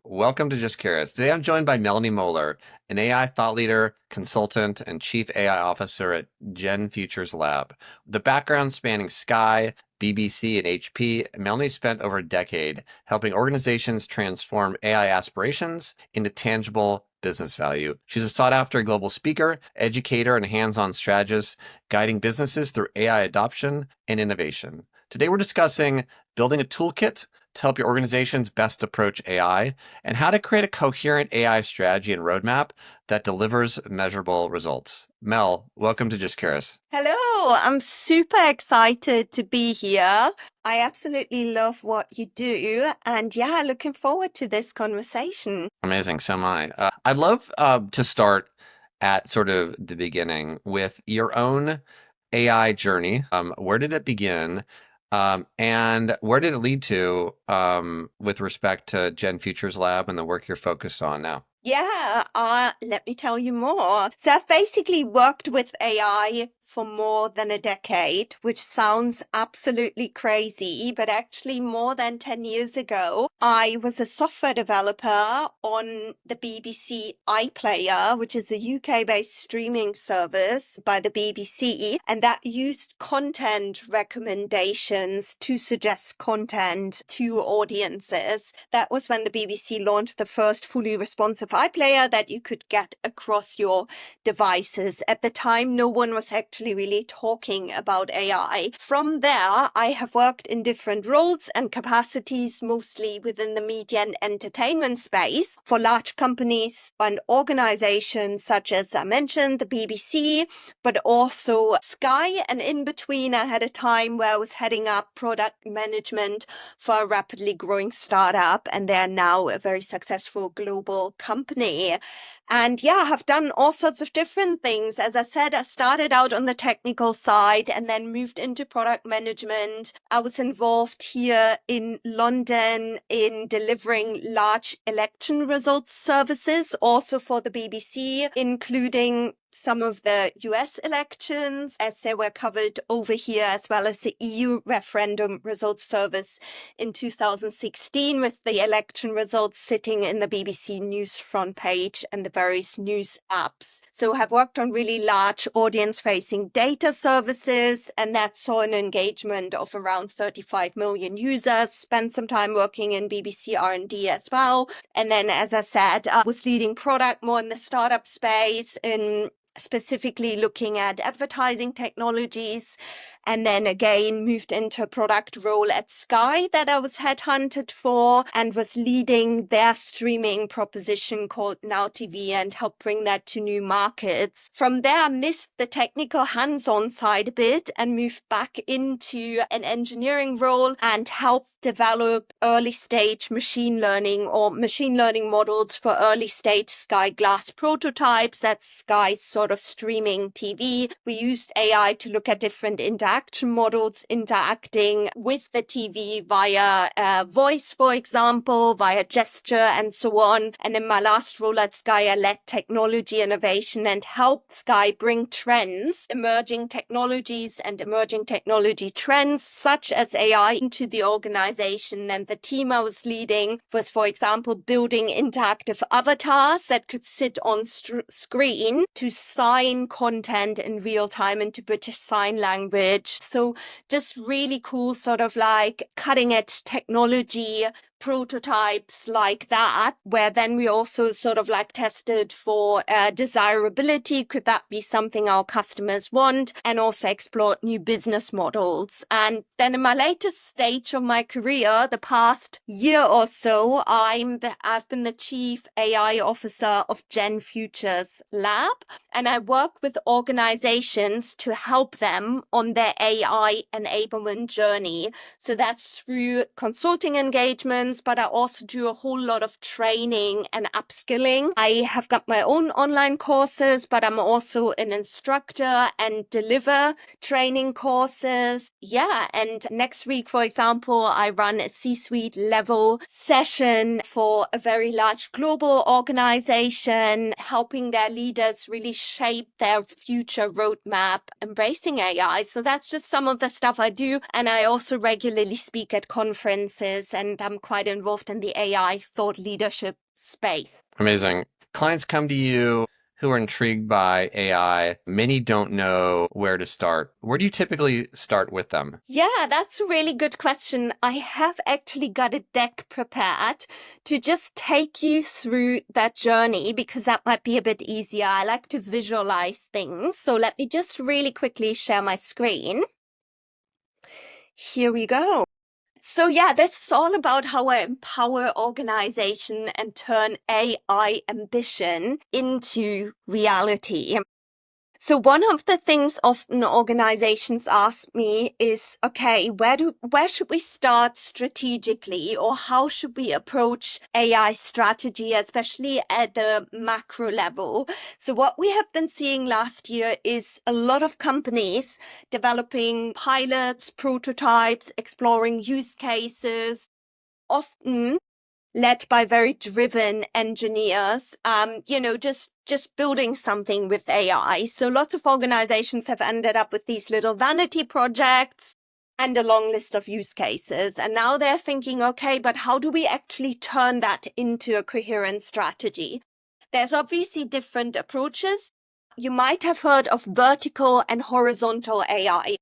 Welcome to Just Curious. Today I'm joined by Melanie Moeller, an AI thought leader, consultant, and chief AI officer at GenFutures Lab. The background spanning Sky, BBC, and HP, Melanie spent over a decade helping organizations transform AI aspirations into tangible business value. She's a sought-after global speaker, educator, and hands-on strategist, guiding businesses through AI adoption and innovation. Today we're discussing building a toolkit to help your organizations best approach AI, and how to create a coherent AI strategy and roadmap that delivers measurable results. Mel, welcome to Just Curious. Hello, I'm super excited to be here. I absolutely love what you do, and looking forward to this conversation. Amazing, so am I. I'd love to start at sort of the beginning with your own AI journey. Where did it begin? And where did it lead to with respect to GenFutures Lab and the work you're focused on now? Let me tell you more. So I've basically worked with AI for more than a decade, which sounds absolutely crazy, but actually more than 10 years ago, I was a software developer on the BBC iPlayer, which is a UK-based streaming service by the BBC, and that used content recommendations to suggest content to audiences. That was when the BBC launched the first fully responsive iPlayer that you could get across your devices. At the time, no one was actually really talking about AI. From there, I have worked in different roles and capacities, mostly within the media and entertainment space for large companies and organizations such as I mentioned, the BBC, but also Sky. And in between, I had a time where I was heading up product management for a rapidly growing startup, and they're now a very successful global company. And I have done all sorts of different things. As I said, I started out on the technical side and then moved into product management. I was involved here in London in delivering large election results services, also for the BBC, including some of the US elections as they were covered over here, as well as the EU referendum results service in 2016, with the election results sitting in the BBC News front page and the various news apps. So I have worked on really large audience-facing data services, and that saw an engagement of around 35 million users, spent some time working in BBC R&D as well. And then, as I said, I was leading product more in the startup space, in specifically looking at advertising technologies, and then again moved into a product role at Sky that I was headhunted for and was leading their streaming proposition called Now TV and helped bring that to new markets. From there, I missed the technical hands-on side a bit and moved back into an engineering role and helped develop early stage machine learning models for early stage Sky Glass prototypes. That's Sky's sort of streaming TV. We used AI to look at different interaction models interacting with the TV via voice, for example, via gesture and so on. And in my last role at Sky, I led technology innovation and helped Sky bring trends, emerging technologies and emerging technology trends such as AI into the organization. And the team I was leading was, for example, building interactive avatars that could sit on screen to sign content in real time into British Sign Language. So just really cool, sort of like cutting edge technology prototypes like that, where then we also sort of like tested for desirability. Could that be something our customers want? And also explored new business models. And then in my latest stage of my career, the past year or so, I've been the chief AI officer of GenFutures Lab, and I work with organizations to help them on their AI enablement journey. So that's through consulting engagements, but I also do a whole lot of training and upskilling. I have got my own online courses, but I'm also an instructor and deliver training courses. And next week, for example, I run a C-suite level session for a very large global organization, helping their leaders really shape their future roadmap, embracing AI. So that's just some of the stuff I do. And I also regularly speak at conferences, and I'm quite quite involved in the AI thought leadership space. Amazing. Clients come to you who are intrigued by AI. Many don't know where to start. Where do you typically start with them? Yeah, that's a really good question. I have actually got a deck prepared to just take you through that journey because that might be a bit easier. I like to visualize things. So let me just really quickly share my screen. Here we go. So yeah, this is all about how I empower organization and turn AI ambition into reality. So one of the things often organizations ask me is, okay, where should we start strategically, or how should we approach AI strategy, especially at the macro level? So what we have been seeing last year is a lot of companies developing pilots, prototypes, exploring use cases, often led by very driven engineers, just building something with AI. So lots of organizations have ended up with these little vanity projects and a long list of use cases. And now they're thinking, okay, but how do we actually turn that into a coherent strategy? There's obviously different approaches. You might have heard of vertical and horizontal AI.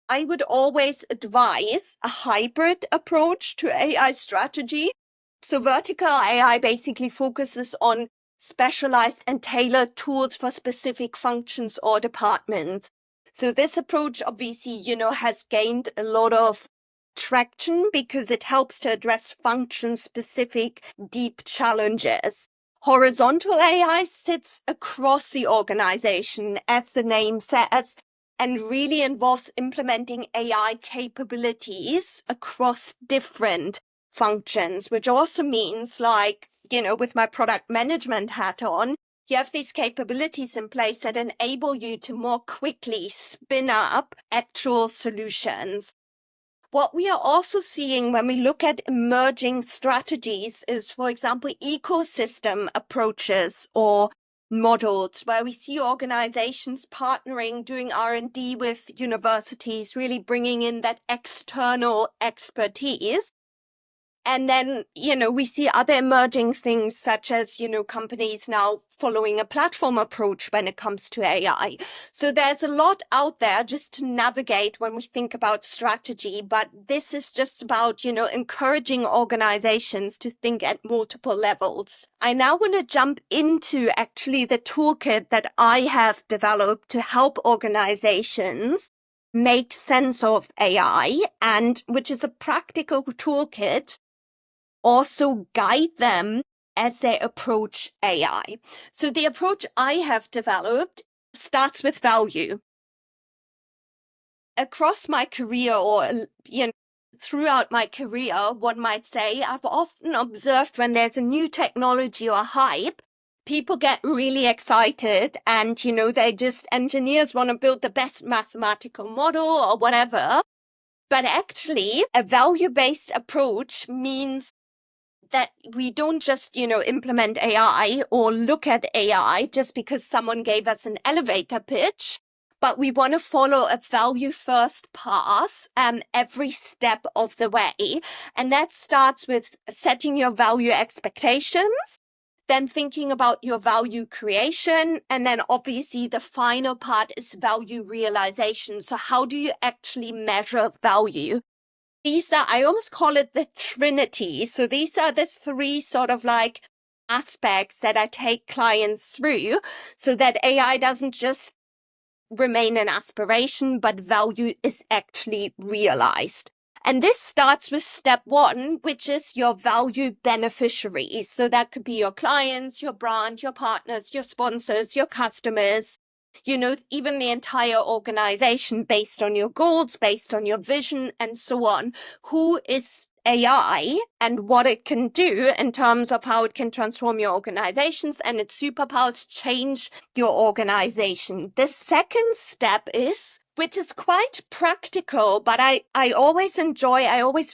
I would always advise a hybrid approach to AI strategy. So vertical AI basically focuses on specialized and tailored tools for specific functions or departments. So this approach obviously, has gained a lot of traction because it helps to address function-specific deep challenges. Horizontal AI sits across the organization, as the name says, and really involves implementing AI capabilities across different functions, which also means, like, with my product management hat on, you have these capabilities in place that enable you to more quickly spin up actual solutions. What we are also seeing when we look at emerging strategies is, for example, ecosystem approaches or models where we see organizations partnering, doing R&D with universities, really bringing in that external expertise. And then, we see other emerging things such as, companies now following a platform approach when it comes to AI. So there's a lot out there just to navigate when we think about strategy, but this is just about, encouraging organizations to think at multiple levels. I now want to jump into actually the toolkit that I have developed to help organizations make sense of AI, and which is a practical toolkit also guide them as they approach AI. So the approach I have developed starts with value. Across my career, or throughout my career, one might say, I've often observed when there's a new technology or hype, people get really excited and, engineers want to build the best mathematical model or whatever. But actually, a value-based approach means that we don't just, implement AI or look at AI just because someone gave us an elevator pitch, but we want to follow a value-first path every step of the way. And that starts with setting your value expectations, then thinking about your value creation, and then obviously the final part is value realization. So how do you actually measure value? These are, I almost call it the Trinity. So these are the three sort of like aspects that I take clients through so that AI doesn't just remain an aspiration, but value is actually realized. And this starts with step one, which is your value beneficiaries. So that could be your clients, your brand, your partners, your sponsors, your customers, even the entire organization based on your goals, based on your vision, and so on. Who is AI and what it can do in terms of how it can transform your organizations and its superpowers change your organization. The second step is, which is quite practical, but I always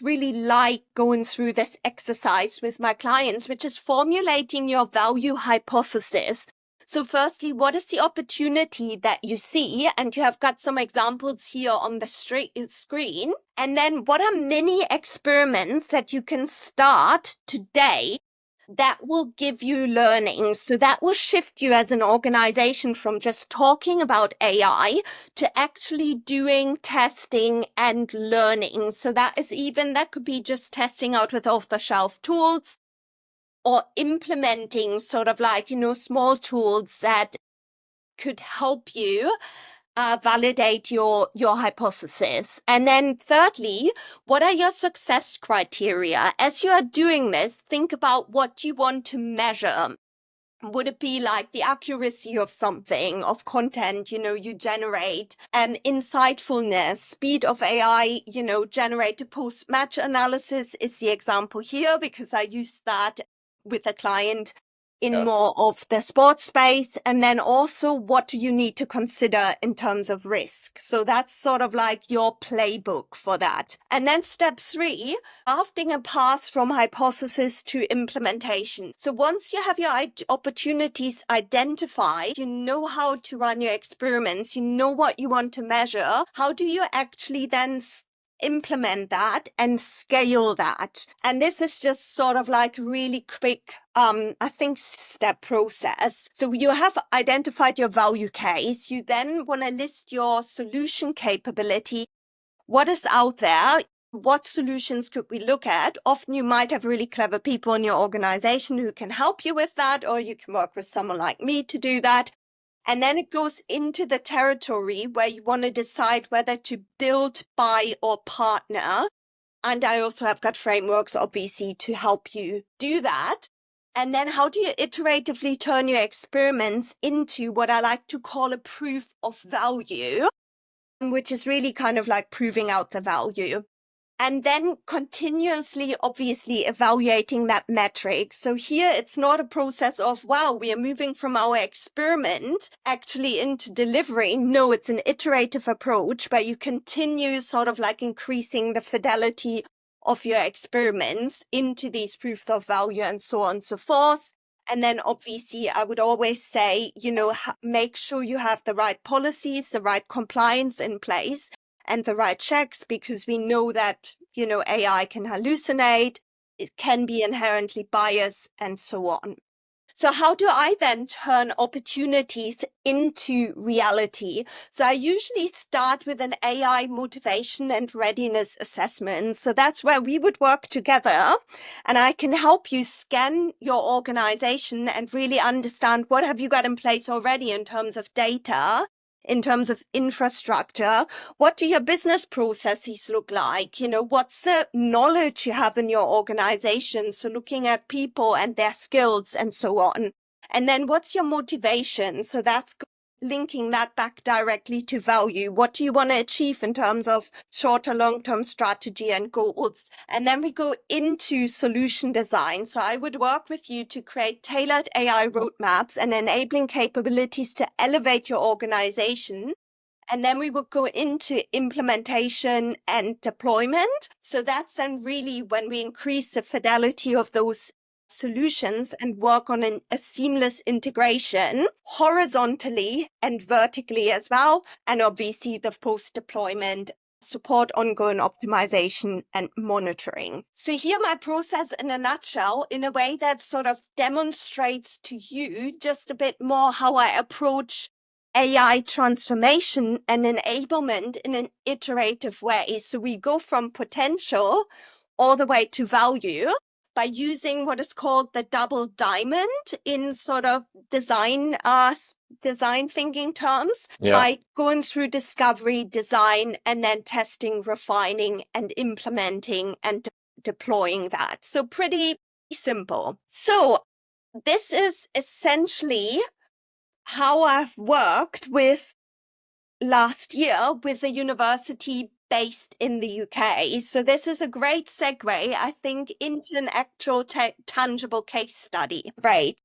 really like going through this exercise with my clients, which is formulating your value hypothesis. So firstly, what is the opportunity that you see? And you have got some examples here on the screen. And then what are mini experiments that you can start today that will give you learning? So that will shift you as an organization from just talking about AI to actually doing testing and learning. So that could be just testing out with off-the-shelf tools, or implementing sort of like, small tools that could help you validate your hypothesis. And then thirdly, what are your success criteria? As you are doing this, think about what you want to measure. Would it be like the accuracy of something, of content, you generate, insightfulness, speed of AI, generated post-match analysis is the example here because I used that with a client in Yeah. more of the sports space. And then also, what do you need to consider in terms of risk? So that's sort of like your playbook for that. And then step 3, drafting a path from hypothesis to implementation. So once you have your opportunities identified, you know how to run your experiments, you know what you want to measure, how do you actually then implement that and scale that? And this is just sort of like really quick, I think, step process. So you have identified your value case. You then want to list your solution capability. What is out there? What solutions could we look at? Often you might have really clever people in your organization who can help you with that, or you can work with someone like me to do that. And then it goes into the territory where you want to decide whether to build, buy, or partner. And I also have got frameworks, obviously, to help you do that. And then how do you iteratively turn your experiments into what I like to call a proof of value, which is really kind of like proving out the value. And then continuously, obviously, evaluating that metric. So here it's not a process of, wow, we are moving from our experiment actually into delivery. No, it's an iterative approach where you continue sort of like increasing the fidelity of your experiments into these proofs of value and so on and so forth. And then obviously I would always say, make sure you have the right policies, the right compliance in place, and the right checks, because we know that, AI can hallucinate, it can be inherently biased, and so on. So how do I then turn opportunities into reality? So I usually start with an AI motivation and readiness assessment. So that's where we would work together, and I can help you scan your organization and really understand what have you got in place already in terms of data, in terms of infrastructure. What do your business processes look like? What's the knowledge you have in your organization? So looking at people and their skills and so on. And then what's your motivation? So that's linking that back directly to value. What do you want to achieve in terms of short or long-term strategy and goals? And then we go into solution design. So I would work with you to create tailored AI roadmaps and enabling capabilities to elevate your organization. And then we would go into implementation and deployment. So that's then really when we increase the fidelity of those solutions and work on a seamless integration horizontally and vertically as well. And obviously the post-deployment support, ongoing optimization and monitoring. So here my process in a nutshell, in a way that sort of demonstrates to you just a bit more how I approach AI transformation and enablement in an iterative way. So we go from potential all the way to value by using what is called the double diamond in sort of design thinking terms, Yeah. by going through discovery, design, and then testing, refining, and implementing and deploying that. So pretty simple. So this is essentially how I've worked with last year with a university based in the UK. So this is a great segue, I think, into an actual tangible case study. Right.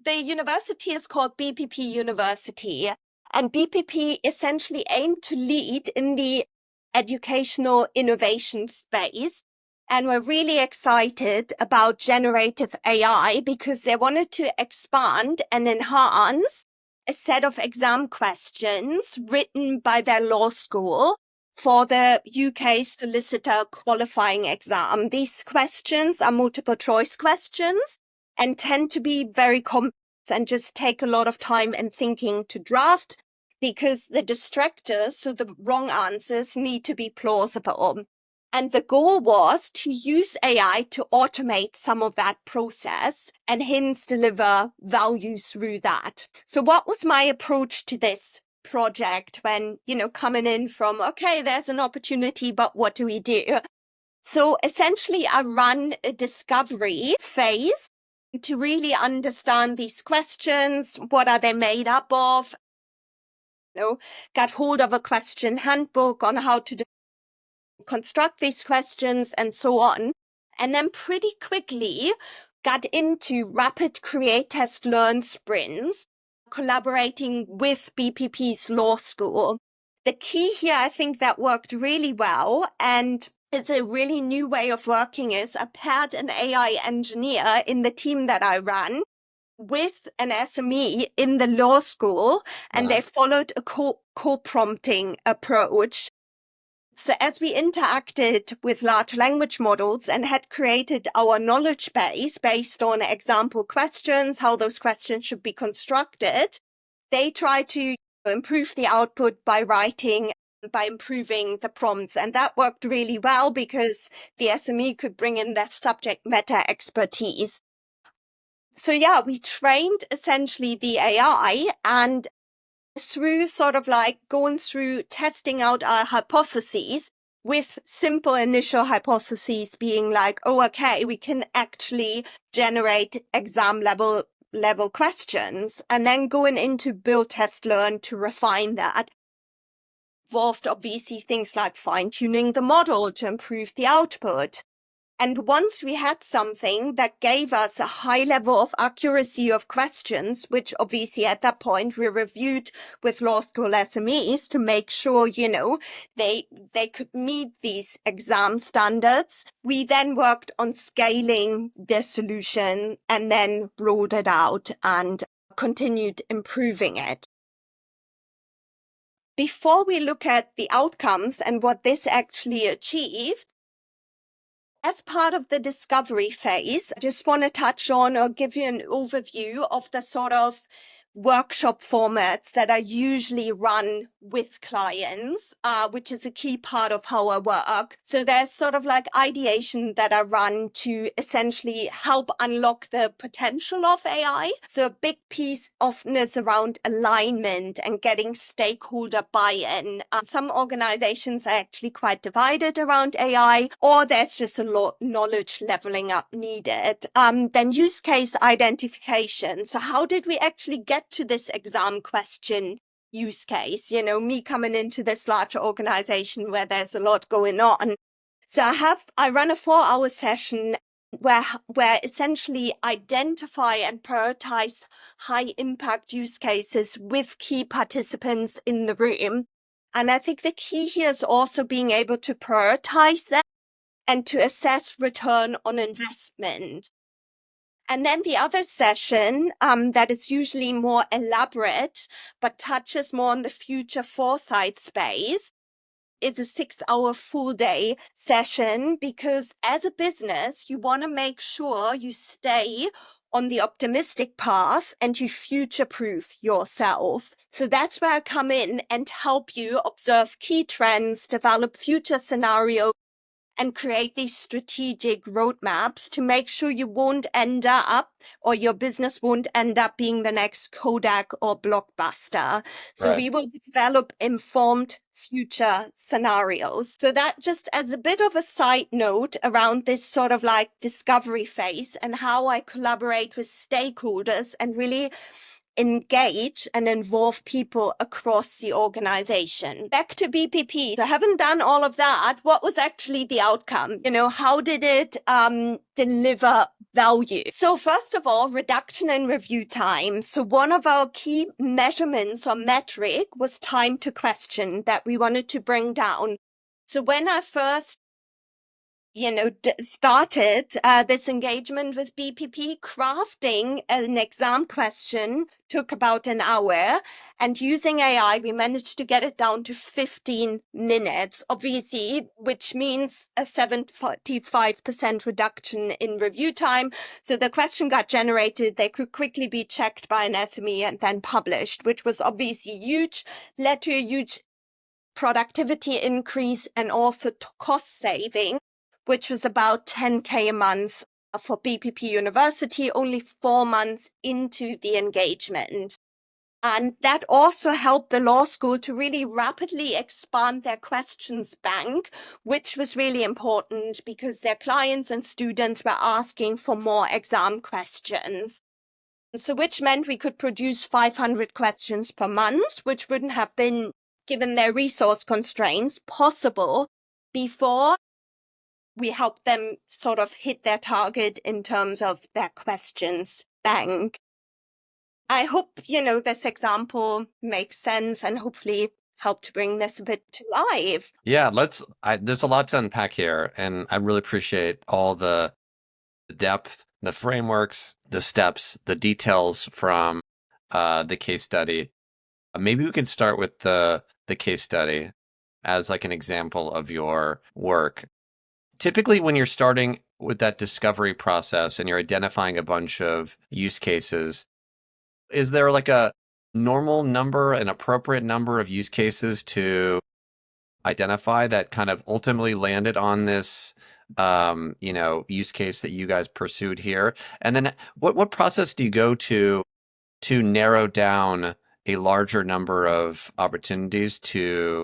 The university is called BPP University, and BPP essentially aimed to lead in the educational innovation space. and were really excited about generative AI because they wanted to expand and enhance a set of exam questions written by their law school for the UK solicitor qualifying exam. These questions are multiple choice questions and tend to be very complex and just take a lot of time and thinking to draft because the distractors, so the wrong answers, need to be plausible. And the goal was to use AI to automate some of that process and hence deliver value through that. So what was my approach to this project when, coming in from, okay, there's an opportunity, but what do we do? So essentially I run a discovery phase to really understand these questions. What are they made up of? Got hold of a question handbook on how to construct these questions and so on. And then pretty quickly got into rapid create test learn sprints, collaborating with BPP's law school. The key here, I think that worked really well, and it's a really new way of working, is I paired an AI engineer in the team that I ran with an SME in the law school, and they followed a co-prompting approach. So as we interacted with large language models and had created our knowledge base based on example questions, how those questions should be constructed, they tried to improve the output by improving the prompts. And that worked really well because the SME could bring in their subject matter expertise. So yeah, we trained essentially the AI, and through sort of like going through testing out our hypotheses, with simple initial hypotheses being like, oh, okay, we can actually generate exam level questions, and then going into build, test, learn to refine that. Involved obviously things like fine-tuning the model to improve the output. And once we had something that gave us a high level of accuracy of questions, which obviously at that point we reviewed with law school SMEs to make sure, they could meet these exam standards, we then worked on scaling the solution and then rolled it out and continued improving it. Before we look at the outcomes and what this actually achieved, as part of the discovery phase, I just want to touch on or give you an overview of the sort of workshop formats that I usually run with clients, which is a key part of how I work. So there's sort of like ideation that I run to essentially help unlock the potential of AI. So a big piece often is around alignment and getting stakeholder buy-in. Some organizations are actually quite divided around AI, or there's just a lot knowledge leveling up needed. Then use case identification. So how did we actually get to this exam question use case? Me coming into this large organization where there's a lot going on. So I run a 4-hour session where essentially identify and prioritize high impact use cases with key participants in the room. And I think the key here is also being able to prioritize them and to assess return on investment. And then the other session that is usually more elaborate, but touches more on the future foresight space, is a 6-hour full day session, because as a business, you want to make sure you stay on the optimistic path and you future-proof yourself. So that's where I come in and help you observe key trends, develop future scenarios, and create these strategic roadmaps to make sure you won't end up, or your business won't end up being the next Kodak or Blockbuster. So we will develop informed future scenarios. So that just as a bit of a side note around this sort of like discovery phase and how I collaborate with stakeholders and really engage and involve people across the organization. Back to BPP. So having done all of that, what was actually the outcome? How did it deliver value? So first of all, reduction in review time. So one of our key measurements or metric was time to question that we wanted to bring down. So when I first started this engagement with BPP. Crafting an exam question took about an hour, and using AI, we managed to get it down to 15 minutes, obviously, which means a 75% reduction in review time. So the question got generated, they could quickly be checked by an SME and then published, which was obviously huge, led to a huge productivity increase and also cost saving, which was about 10K a month for BPP University, only 4 months into the engagement. And that also helped the law school to really rapidly expand their questions bank, which was really important because their clients and students were asking for more exam questions. So which meant we could produce 500 questions per month, which wouldn't have been, given their resource constraints, possible before we helped them sort of hit their target in terms of their questions bank. I hope, this example makes sense and hopefully help to bring this a bit to life. Yeah, there's a lot to unpack here, and I really appreciate all the depth, the frameworks, the steps, the details from the case study. Maybe we could start with the case study as like an example of your work. Typically, when you're starting with that discovery process and you're identifying a bunch of use cases, is there like a normal number, an appropriate number of use cases to identify that kind of ultimately landed on this use case that you guys pursued here? And then what process do you go to narrow down a larger number of opportunities to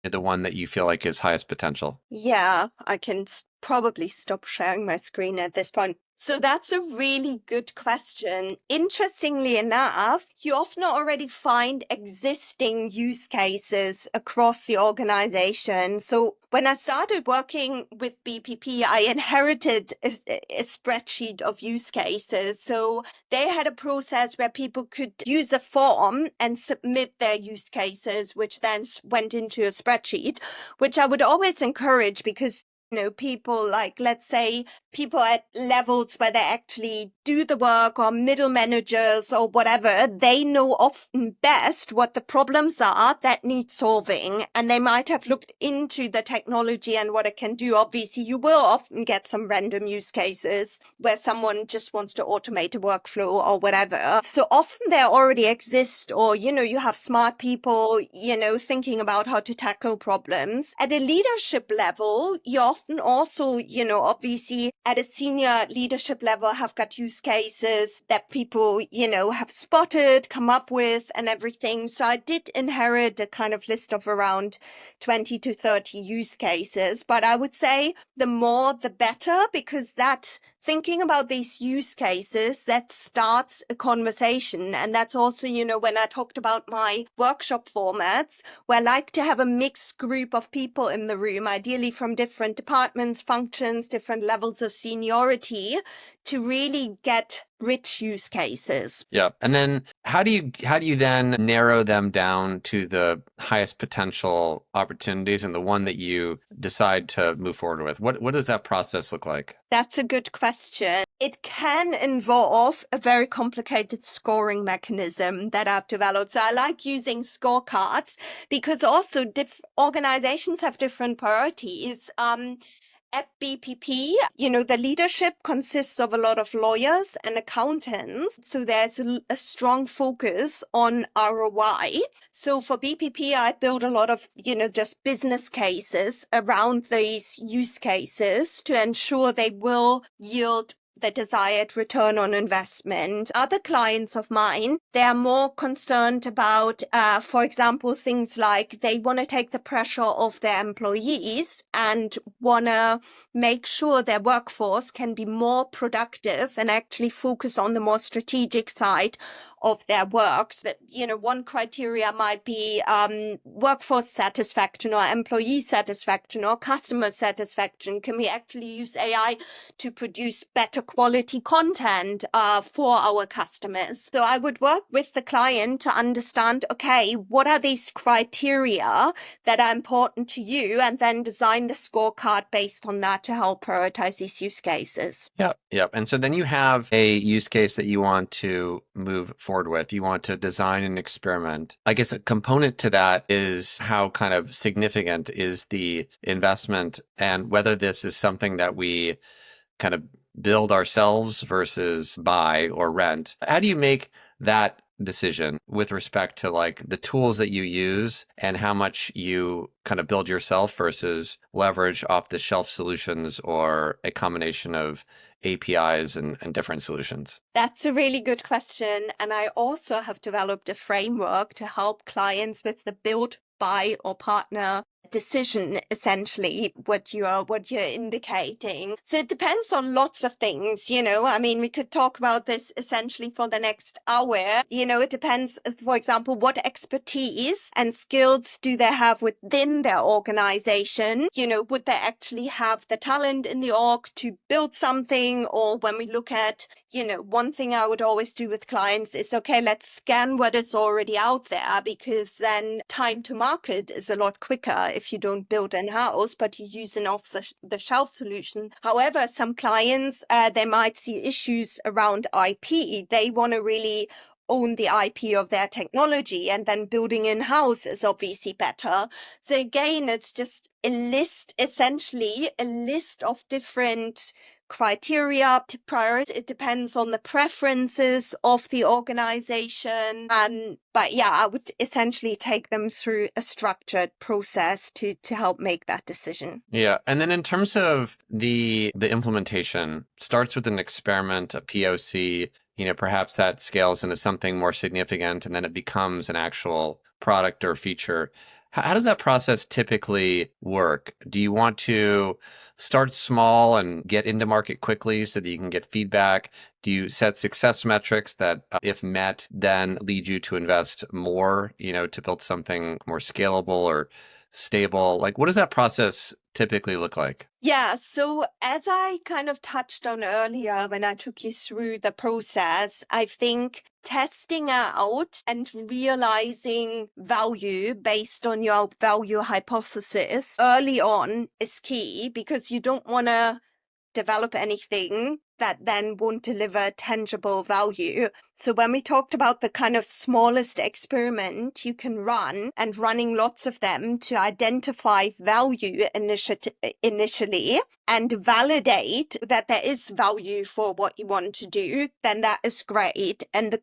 the one that you feel like is highest potential? Yeah, I can probably stop sharing my screen at this point. So that's a really good question. Interestingly enough, you often already find existing use cases across the organization. So when I started working with BPP, I inherited a spreadsheet of use cases. So they had a process where people could use a form and submit their use cases, which then went into a spreadsheet, which I would always encourage because people like, let's say, people at levels where they actually do the work or middle managers or whatever, they know often best what the problems are that need solving. And they might have looked into the technology and what it can do. Obviously, you will often get some random use cases where someone just wants to automate a workflow or whatever. So often they already exist, or, you have smart people, thinking about how to tackle problems. At a leadership level, you often also, obviously at a senior leadership level have got use cases that people, have spotted, come up with and everything. So I did inherit a kind of list of around 20 to 30 use cases, but I would say the more the better, because that thinking about these use cases, that starts a conversation. And that's also, when I talked about my workshop formats, where I like to have a mixed group of people in the room, ideally from different departments, functions, different levels of seniority, to really get rich use cases. Yeah. And then how do you then narrow them down to the highest potential opportunities and the one that you decide to move forward with? What does that process look like? That's a good question. It can involve a very complicated scoring mechanism that I've developed. So I like using scorecards because also organizations have different priorities. At BPP, the leadership consists of a lot of lawyers and accountants. So there's a strong focus on ROI. So for BPP, I build a lot of, just business cases around these use cases to ensure they will yield the desired return on investment. Other clients of mine, they are more concerned about, for example, things like they want to take the pressure off their employees and want to make sure their workforce can be more productive and actually focus on the more strategic side of their works. That, one criteria might be workforce satisfaction or employee satisfaction or customer satisfaction. Can we actually use AI to produce better quality content for our customers? So I would work with the client to understand, okay, what are these criteria that are important to you, and then design the scorecard based on that to help prioritize these use cases. Yep, yep. And so then you have a use case that you want to move forward with. You want to design an experiment. I guess a component to that is how kind of significant is the investment, and whether this is something that we kind of build ourselves versus buy or rent. How do you make that decision with respect to like the tools that you use and how much you kind of build yourself versus leverage off the shelf solutions or a combination of APIs and different solutions? That's a really good question. And I also have developed a framework to help clients with the build, buy, or partner decision, essentially, what you're indicating. So it depends on lots of things, I mean, we could talk about this essentially for the next hour. It depends, for example, what expertise and skills do they have within their organization? Would they actually have the talent in the org to build something? Or when we look at, one thing I would always do with clients is, okay, let's scan what is already out there, because then time to market is a lot quicker if you don't build in-house, but you use an off-the-shelf solution. However, some clients, they might see issues around IP. They want to really own the IP of their technology, and then building in-house is obviously better. So again, it's just essentially a list of different criteria to prioritize. It depends on the preferences of the organization. But yeah, I would essentially take them through a structured process to help make that decision. Yeah. And then in terms of the implementation, starts with an experiment, a POC, perhaps that scales into something more significant, and then it becomes an actual product or feature. How does that process typically work? Do you want to start small and get into market quickly so that you can get feedback? Do you set success metrics that, if met, then lead you to invest more, to build something more scalable or stable? Like, what does that process typically look like? Yeah, so as I kind of touched on earlier when I took you through the process, I think testing out and realizing value based on your value hypothesis early on is key, because you don't want to develop anything that then won't deliver tangible value. So when we talked about the kind of smallest experiment you can run, and running lots of them to identify value initially and validate that there is value for what you want to do, then that is great. And the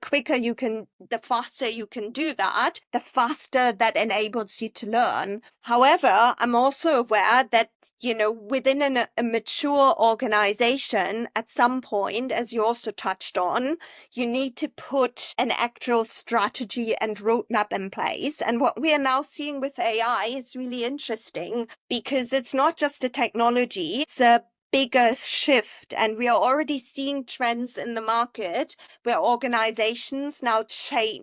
faster you can do that, the faster that enables you to learn. However, I'm also aware that, within a mature organization, at some point, as you also touched on, you need to put an actual strategy and roadmap in place. And what we are now seeing with AI is really interesting, because it's not just a technology, it's a bigger shift. And we are already seeing trends in the market where organizations now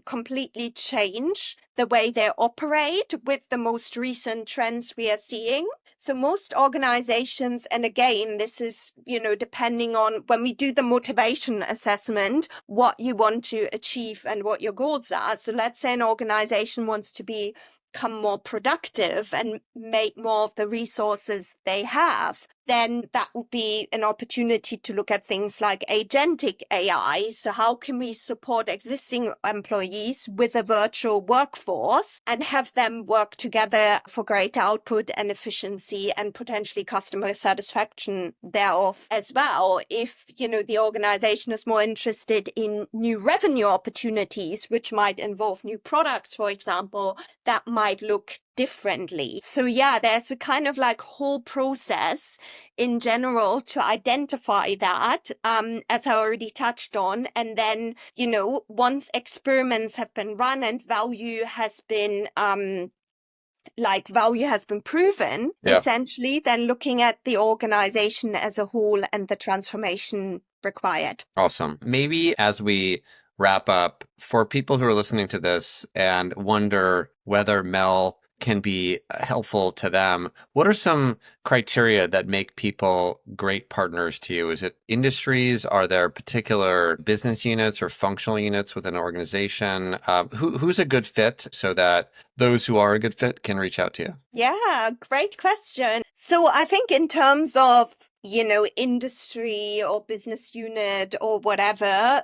completely change the way they operate with the most recent trends we are seeing. So most organizations, and again, this is, depending on when we do the motivation assessment, what you want to achieve and what your goals are. So let's say an organization wants to become more productive and make more of the resources they have, then that would be an opportunity to look at things like agentic AI. So how can we support existing employees with a virtual workforce and have them work together for greater output and efficiency and potentially customer satisfaction thereof as well? If, the organization is more interested in new revenue opportunities, which might involve new products, for example, that might look differently. So yeah, there's a kind of like whole process in general to identify that, as I already touched on. And then, once experiments have been run and value has been proven, Yeah. essentially, then looking at the organization as a whole and the transformation required. Awesome. Maybe as we wrap up, for people who are listening to this and wonder whether Mel can be helpful to them, what are some criteria that make people great partners to you? Is it industries? Are there particular business units or functional units within an organization? Who's a good fit so that those who are a good fit can reach out to you? Yeah, great question. So I think in terms of, industry or business unit or whatever,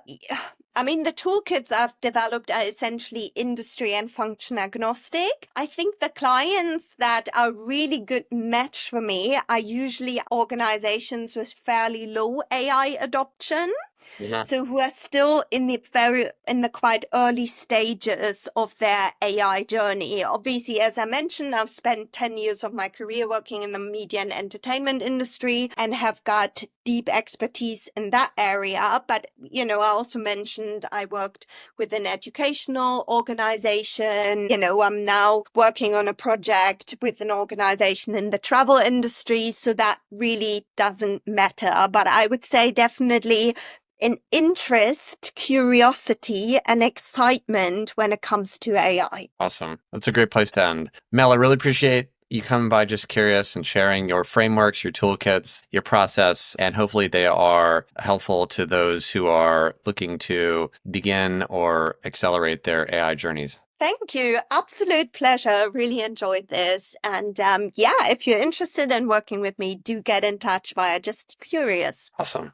I mean, the toolkits I've developed are essentially industry and function agnostic. I think the clients that are really good match for me are usually organizations with fairly low AI adoption. Yeah. So who are still in the quite early stages of their AI journey. Obviously, as I mentioned, I've spent 10 years of my career working in the media and entertainment industry and have got deep expertise in that area. But, I also mentioned I worked with an educational organization. I'm now working on a project with an organization in the travel industry. So that really doesn't matter. But I would say definitely an interest, curiosity, and excitement when it comes to AI. Awesome. That's a great place to end. Mel, I really appreciate you coming by Just Curious and sharing your frameworks, your toolkits, your process, and hopefully they are helpful to those who are looking to begin or accelerate their AI journeys. Thank you. Absolute pleasure. Really enjoyed this. And if you're interested in working with me, do get in touch via Just Curious. Awesome.